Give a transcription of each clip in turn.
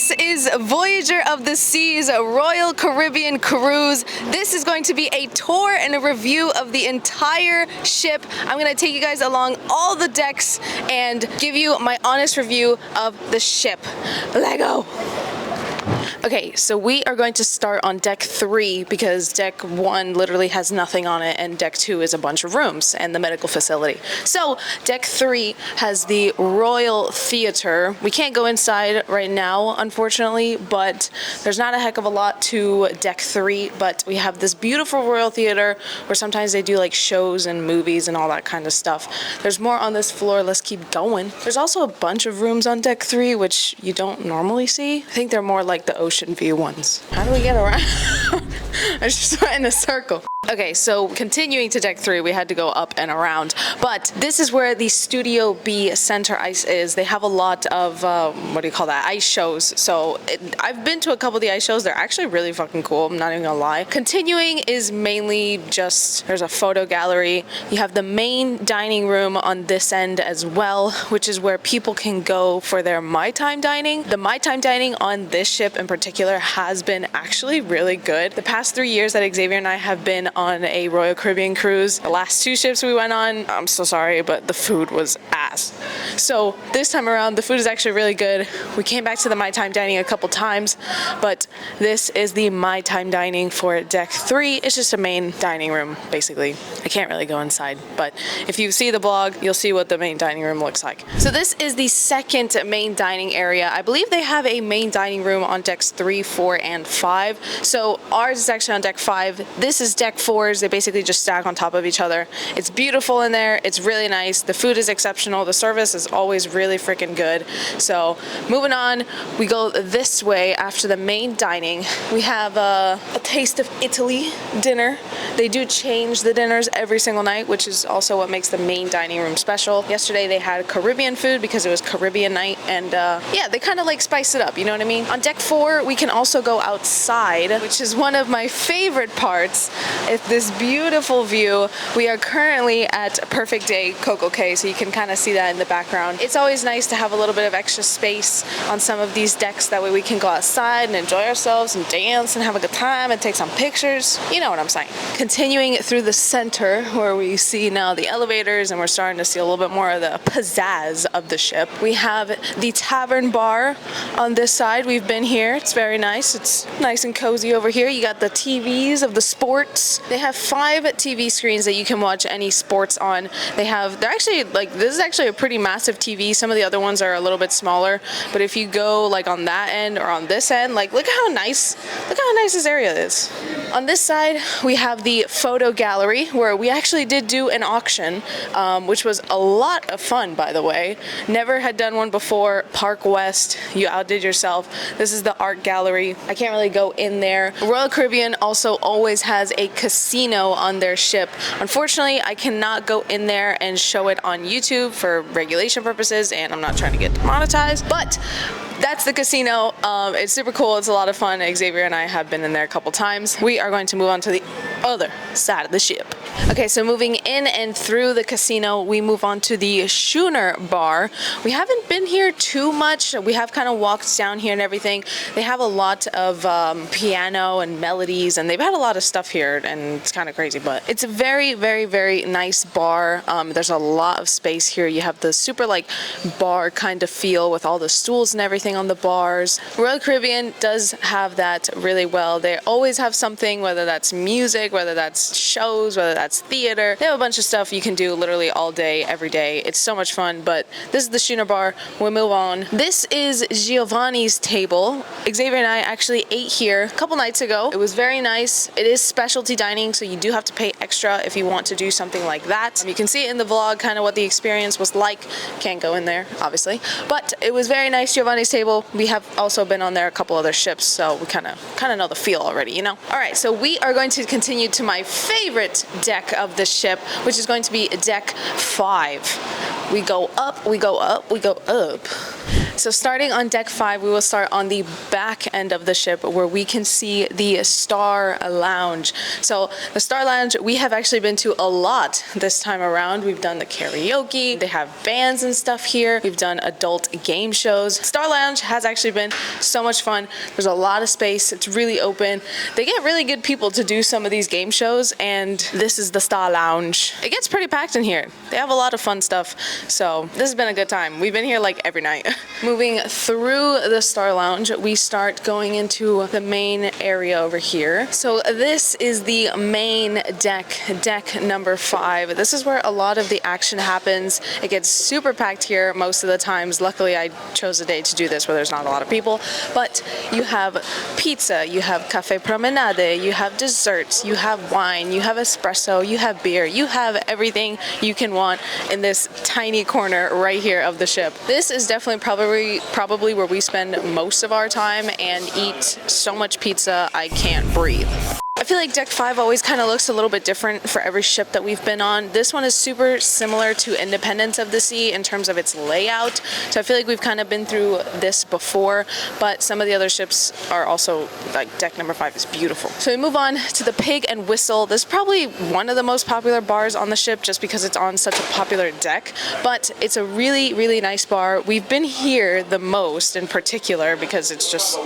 This is Voyager of the Seas Royal Caribbean Cruise. This is going to be a tour and a review of the entire ship. I'm going to take you guys along all the decks and give you my honest review of the ship. Lego! Okay, so we are going to start on deck 3 because deck 1 literally has nothing on it and deck 2 is a bunch of rooms and the medical facility. So deck 3 has the Royal Theater. We can't go inside right now, unfortunately, but there's not a heck of a lot to deck 3, but we have this beautiful Royal Theater where sometimes they do like shows and movies and all that kind of stuff. There's more on this floor. Let's keep going. There's also a bunch of rooms on deck 3, which you don't normally see. I think they're more like the ocean view ones. How do we get around? I just went in a circle. Okay, so continuing to deck 3, we had to go up and around, but this is where the Studio B center ice is. They have a lot of, what do you call that, ice shows. So I've been to a couple of the ice shows. They're actually really fucking cool, I'm not even gonna lie. Continuing is mainly just, there's a photo gallery. You have the main dining room on this end as well, which is where people can go for their My Time dining. The My Time dining on this ship in particular has been actually really good. The past 3 years that Xavier and I have been on a Royal Caribbean cruise, the last 2 ships we went on, I'm so sorry, but the food was ass. So this time around, the food is actually really good. We came back to the My Time dining a couple times, but this is the My Time dining for deck 3. It's just a main dining room, basically. I can't really go inside, but if you see the blog, you'll see what the main dining room looks like. So this is the second main dining area. I believe they have a main dining room on decks 3, 4, and 5. So ours is actually on deck 5. This is deck 4s. They basically just stack on top of each other. It's beautiful in there. It's really nice. The food is exceptional. The service is always really freaking good. So moving on, we go this way after the main dining. We have a Taste of Italy dinner. They do change the dinners every single night, which is also what makes the main dining room special. Yesterday they had Caribbean food because it was Caribbean night, and yeah, they kind of like spice it up, you know what I mean? On deck 4, we can also go outside, which is one of my favorite parts. It's this beautiful view. We are currently at Perfect Day Coco Cay, so you can kind of see that in the background. It's always nice to have a little bit of extra space on some of these decks. That way we can go outside and enjoy ourselves and dance and have a good time and take some pictures. You know what I'm saying. Continuing through the center where we see now the elevators and we're starting to see a little bit more of the pizzazz of the ship. We have the tavern bar on this side. We've been here. It's very nice. It's nice and cozy over here. You got the TVs of the sports. They have 5 TV screens that you can watch any sports on. They're actually like, this is actually a pretty massive TV. Some of the other ones are a little bit smaller, but if you go like on that end or on this end, like look how nice this area is. On this side, we have the photo gallery where we actually did do an auction, which was a lot of fun, by the way. Never had done one before. Park West, you outdid yourself. This is the art gallery. I can't really go in there. Royal Caribbean also always has a casino on their ship. Unfortunately, I cannot go in there and show it on YouTube for regulation purposes, and I'm not trying to get demonetized, but that's the casino. It's super cool. It's a lot of fun. Xavier and I have been in there a couple times. We are going to move on to the other side of the ship. Okay, so moving in and through the casino, we move on to the schooner bar. We haven't been here too much. We have kind of walked down here and everything. They have a lot of piano and melodies, and they've had a lot of stuff here, and it's kind of crazy, but it's a very, very, very nice bar. There's a lot of space here. You have the super like bar kind of feel with all the stools and everything on the bars. Royal Caribbean does have that really well. They always have something, whether that's music, whether that's shows, whether that's theater. They have a bunch of stuff you can do literally all day, every day. It's so much fun, but this is the schooner bar. We'll move on. This is Giovanni's table. Xavier and I actually ate here a couple nights ago. It was very nice. It is specialty dining, so you do have to pay extra if you want to do something like that. You can see it in the vlog kind of what the experience was like. Can't go in there, obviously, but it was very nice. Giovanni's table. We have also been on there a couple other ships, so we kind of know the feel already, you know? All right, so we are going to continue to my favorite deck of the ship, which is going to be deck 5. We go up, we go up, we go up. So starting on deck 5, we will start on the back end of the ship where we can see the Star Lounge. So the Star Lounge, we have actually been to a lot this time around. We've done the karaoke, they have bands and stuff here. We've done adult game shows. Star Lounge has actually been so much fun. There's a lot of space, it's really open. They get really good people to do some of these game shows, and this is the Star Lounge. It gets pretty packed in here. They have a lot of fun stuff, so this has been a good time. We've been here like every night. Moving through the Star Lounge, we start going into the main area over here. So this is the main deck, deck number 5. This is where a lot of the action happens. It gets super packed here most of the times. Luckily, I chose a day to do this where there's not a lot of people, but you have pizza, you have cafe promenade, you have desserts, you have wine, you have espresso, you have beer, you have everything you can want in this tiny corner right here of the ship. This is definitely probably where we spend most of our time and eat so much pizza I can't breathe. I feel like deck 5 always kind of looks a little bit different for every ship that we've been on. This one is super similar to Independence of the Sea in terms of its layout. So I feel like we've kind of been through this before, but some of the other ships are also, like deck number 5 is beautiful. So we move on to the Pig and Whistle. This is probably one of the most popular bars on the ship just because it's on such a popular deck, but it's a really, really nice bar. We've been here the most in particular because it's just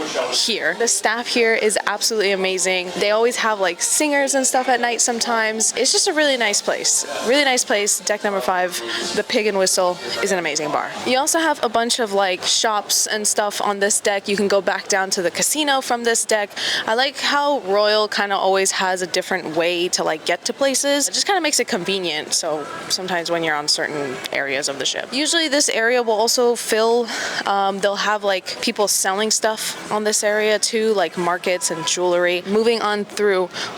here. The staff here is absolutely amazing. They always have like singers and stuff at night sometimes. It's just a really nice place. Really nice place. Deck number 5, the Pig and Whistle is an amazing bar. You also have a bunch of like shops and stuff on this deck. You can go back down to the casino from this deck. I like how Royal kind of always has a different way to like get to places. It just kind of makes it convenient. So sometimes when you're on certain areas of the ship. Usually this area will also fill, they'll have like people selling stuff on this area too, like markets and jewelry. Moving on through,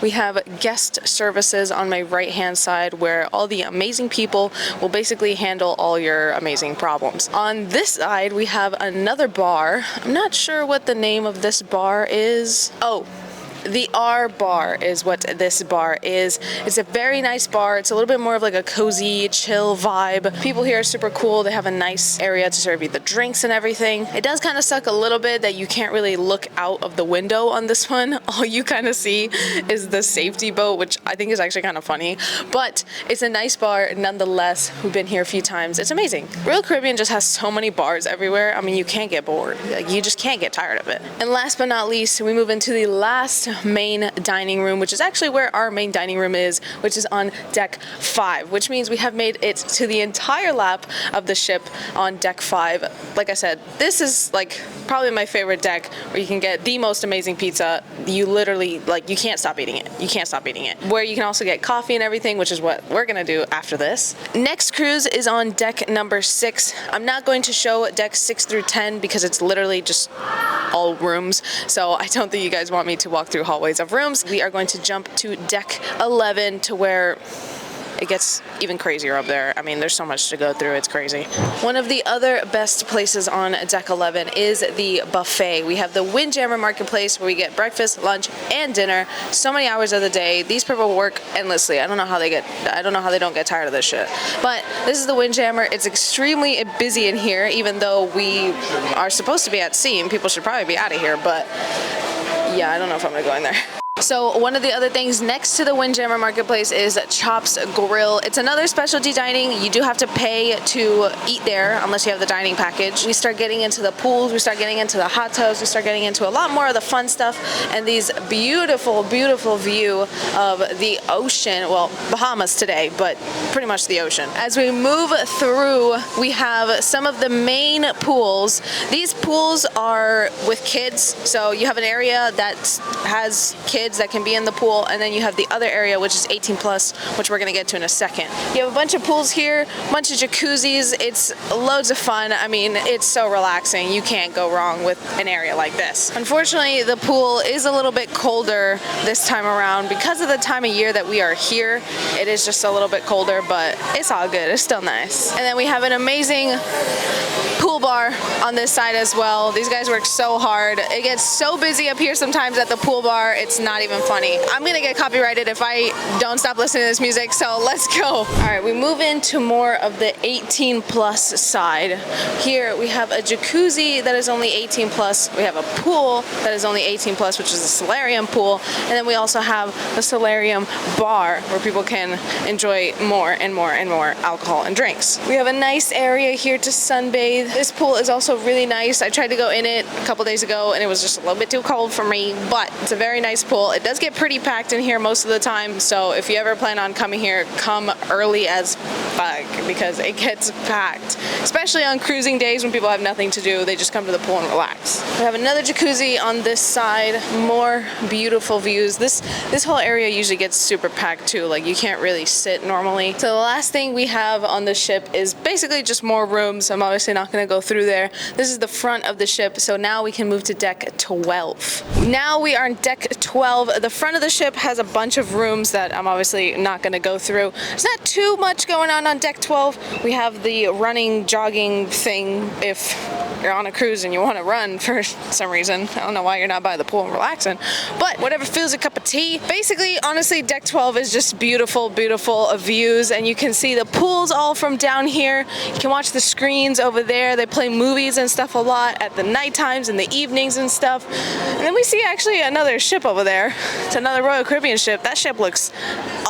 we have guest services on my right hand side where all the amazing people will basically handle all your amazing problems. On this side we have another bar. I'm not sure what the name of this bar is. Oh, the R Bar is what this bar is. It's a very nice bar. It's a little bit more of like a cozy, chill vibe. People here are super cool. They have a nice area to serve you the drinks and everything. It does kind of suck a little bit that you can't really look out of the window on this one. All you kind of see is the safety boat, which I think is actually kind of funny. But it's a nice bar nonetheless. We've been here a few times. It's amazing. Royal Caribbean just has so many bars everywhere. I mean, you can't get bored. Like, you just can't get tired of it. And last but not least, we move into the last main dining room, which is actually where our main dining room is, which is on deck 5, which means we have made it to the entire lap of the ship on deck 5. Like I said, this is like probably my favorite deck where you can get the most amazing pizza. You literally, like, you can't stop eating it. You can't stop eating it. Where you can also get coffee and everything, which is what we're gonna do after this. Next cruise is on deck number 6. I'm not going to show deck 6 through 10 because it's literally just all rooms, so I don't think you guys want me to walk through hallways of rooms. We are going to jump to deck 11 to where it gets even crazier up there. I mean, there's so much to go through, it's crazy. One of the other best places on deck 11 is the buffet. We have the Windjammer Marketplace where we get breakfast, lunch, and dinner so many hours of the day. These people work endlessly. I don't know how they don't get tired of this shit. But this is the Windjammer. It's extremely busy in here, even though we are supposed to be at sea and people should probably be out of here, but yeah, I don't know if I'm gonna go in there. So one of the other things next to the Windjammer Marketplace is Chops Grill. It's another specialty dining. You do have to pay to eat there unless you have the dining package. We start getting into the pools, we start getting into the hot tubs, we start getting into a lot more of the fun stuff and these beautiful, beautiful view of the ocean. Well, Bahamas today, but pretty much the ocean. As we move through, we have some of the main pools. These pools are with kids, so you have an area that has kids that can be in the pool, and then you have the other area which is 18 plus, which we're gonna get to in a second. You have a bunch of pools here, a bunch of jacuzzis. It's loads of fun. I mean, it's so relaxing. You can't go wrong with an area like this. Unfortunately, the pool is a little bit colder this time around because of the time of year that we are here. It is just a little bit colder, but it's all good. It's still nice. And then we have an amazing pool bar on this side as well. These guys work so hard. It gets so busy up here sometimes at the pool bar. It's not not even funny. I'm gonna get copyrighted if I don't stop listening to this music, so let's go. All right, we move into more of the 18 plus side. Here we have a jacuzzi that is only 18 plus. We have a pool that is only 18 plus, which is a solarium pool. And then we also have a solarium bar where people can enjoy more and more and more alcohol and drinks. We have a nice area here to sunbathe. This pool is also really nice. I tried to go in it a couple days ago and it was just a little bit too cold for me, but it's a very nice pool. It does get pretty packed in here most of the time, so if you ever plan on coming here, come early as fuck because it gets packed, especially on cruising days when people have nothing to do. They just come to the pool and relax. We have another jacuzzi on this side, more beautiful views. This whole area usually gets super packed too, like you can't really sit normally. So the last thing we have on the ship is basically just more rooms. I'm obviously not going to go through there. This is the front of the ship, so now we can move to deck 12. Now we are on deck 12. The front of the ship has a bunch of rooms that I'm obviously not going to go through. There's not too much going on deck 12. We have the running, jogging thing if you're on a cruise and you want to run for some reason. I don't know why you're not by the pool and relaxing, but whatever fills a cup of tea. Basically, honestly, deck 12 is just beautiful, beautiful views, and you can see the pools all from down here. You can watch the screens over there. They play movies and stuff a lot at the night times and the evenings and stuff. And then we see actually another ship over there. It's another Royal Caribbean ship. That ship looks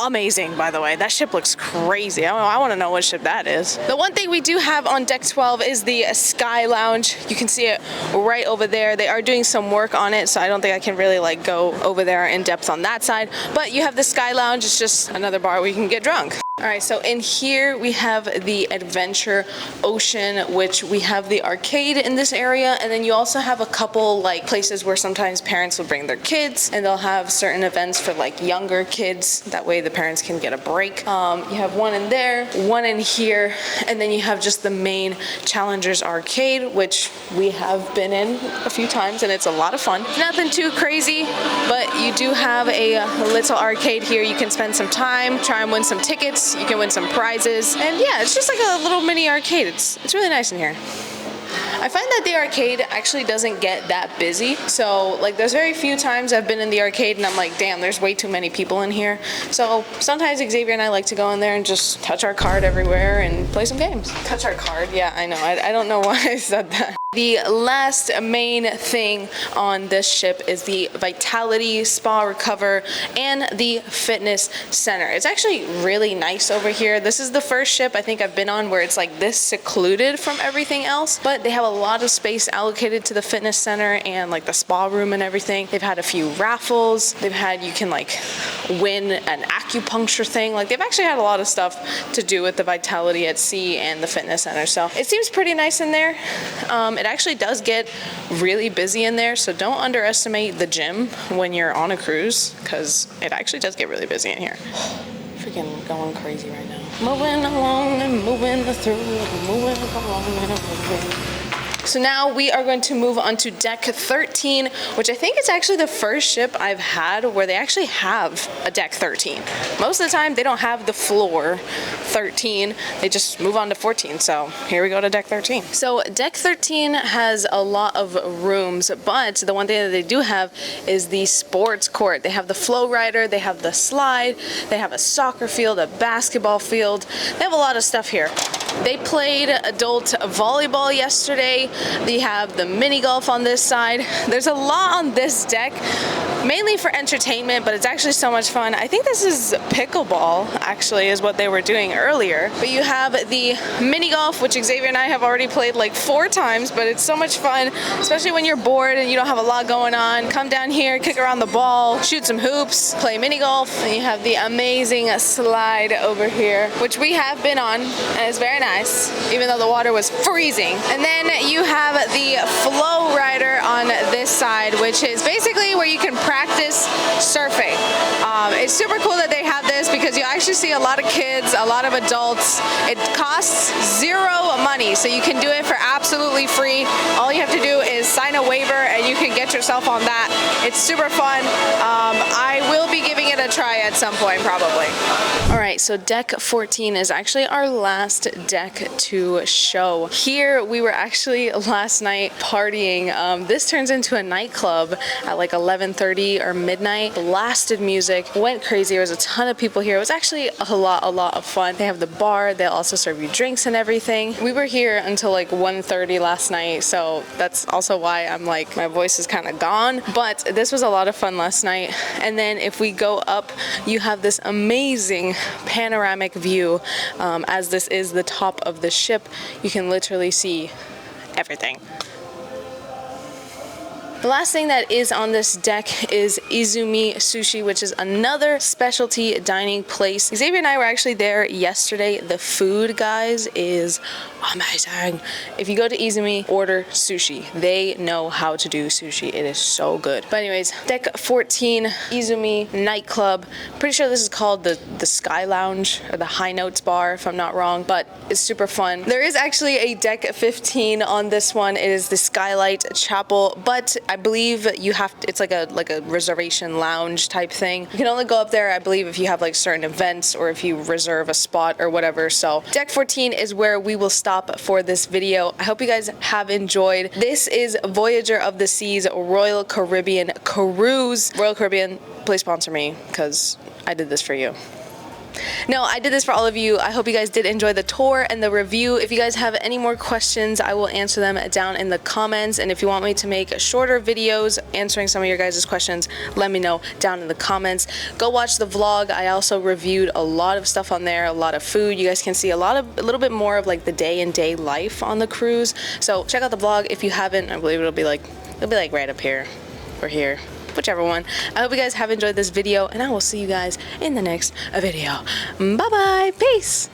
amazing, by the way. That ship looks crazy. I want to know what ship that is. The one thing we do have on deck 12 is the Sky Lounge. You can see it right over there. They are doing some work on it, so I don't think I can really like go over there in depth on that side. But you have the Sky Lounge. It's just another bar where you can get drunk. All right, so in here we have the Adventure Ocean, which we have the arcade in this area, and then you also have a couple like places where sometimes parents will bring their kids and they'll have certain events for like younger kids. That way the parents can get a break. You have one in there, one in here, and then you have just the main Challengers Arcade, which we have been in a few times and it's a lot of fun. Nothing too crazy, but you do have a little arcade here. You can spend some time, try and win some tickets. You can win some prizes, and yeah, it's just like a little mini arcade. It's really nice in here. I find that the arcade actually doesn't get that busy, so like there's very few times I've been in the arcade and I'm like, damn, there's way too many people in here. So sometimes Xavier and I like to go in there and just touch our card everywhere and play some games. Touch our card? Yeah, I know. I don't know why I said that. The last main thing on this ship is the Vitality Spa Recover and the Fitness Center. It's actually really nice over here. This is the first ship I think I've been on where it's like this secluded from everything else, but they have a lot of space allocated to the fitness center and like the spa room and everything. They've had a few raffles. They've had, you can like win an acupuncture thing. Like they've actually had a lot of stuff to do with the Vitality at Sea and the fitness center. So it seems pretty nice in there. It actually does get really busy in there, so don't underestimate the gym when you're on a cruise, because it actually does get really busy in here. Freaking going crazy right now. Moving along and moving through, moving along and moving. So now we are going to move on to deck 13, which I think is actually the first ship I've had where they actually have a deck 13. Most of the time they don't have the floor 13, they just move on to 14. So here we go to deck 13. So deck 13 has a lot of rooms, but the one thing that they do have is the sports court. They have the flow rider, they have the slide, they have a soccer field, a basketball field. They have a lot of stuff here. They played adult volleyball yesterday. They have the mini golf on this side. There's a lot on this deck, mainly for entertainment, but it's actually so much fun. I think this is pickleball, actually, is what they were doing earlier. But you have the mini golf, which Xavier and I have already played like 4 times, but it's so much fun, especially when you're bored and you don't have a lot going on. Come down here, kick around the ball, shoot some hoops, play mini golf. And you have the amazing slide over here, which we have been on, and it's very nice, even though the water was freezing. And then you have the flow rider on this side, which is basically where you can practice surfing. It's super cool that they have this because you actually see a lot of kids, a lot of adults. It costs 0 money, so you can do it for absolutely free. All you have to do is sign a waiver and you can get yourself on that. It's super fun. I will be giving it a try at some point, probably. All right, so deck 14 is actually our last deck to show. Here we were actually last night partying. This turns into a nightclub at like 11:30 or midnight. Blasted music, went crazy. There was a ton of people here. It was actually a lot of fun. They have the bar. They'll also serve you drinks and everything. We were here until like 1:30 last night, so that's also why I'm like, my voice is kind of gone. But this was a lot of fun last night. And then if we go up, you have this amazing panoramic view. As this is the top of the ship, you can literally see everything. The last thing that is on this deck is Izumi Sushi, which is another specialty dining place. Xavier and I were actually there yesterday. The food, guys, is amazing. If you go to Izumi, order sushi. They know how to do sushi. It is so good. But anyways, deck 14, Izumi nightclub. Pretty sure this is called the Sky Lounge or the High Notes Bar, if I'm not wrong, but it's super fun. There is actually a deck 15 on this one. It is the Skylight Chapel, but I believe you have to, it's like a reservation lounge type thing. You can only go up there, I believe, if you have like certain events or if you reserve a spot or whatever. So deck 14 is where we will stop for this video. I hope you guys have enjoyed. This is Voyager of the Seas Royal Caribbean Cruise. Royal Caribbean, please sponsor me because I did this for you. No, I did this for all of you. I hope you guys did enjoy the tour and the review. If you guys have any more questions, I will answer them down in the comments. And if you want me to make shorter videos answering some of your guys' questions, let me know down in the comments. Go watch the vlog. I also reviewed a lot of stuff on there, a lot of food. You guys can see a little bit more of like the day life on the cruise. So check out the vlog if you haven't. I believe it'll be like right up here or here. Whichever one. I hope you guys have enjoyed this video, and I will see you guys in the next video. Bye bye. Peace.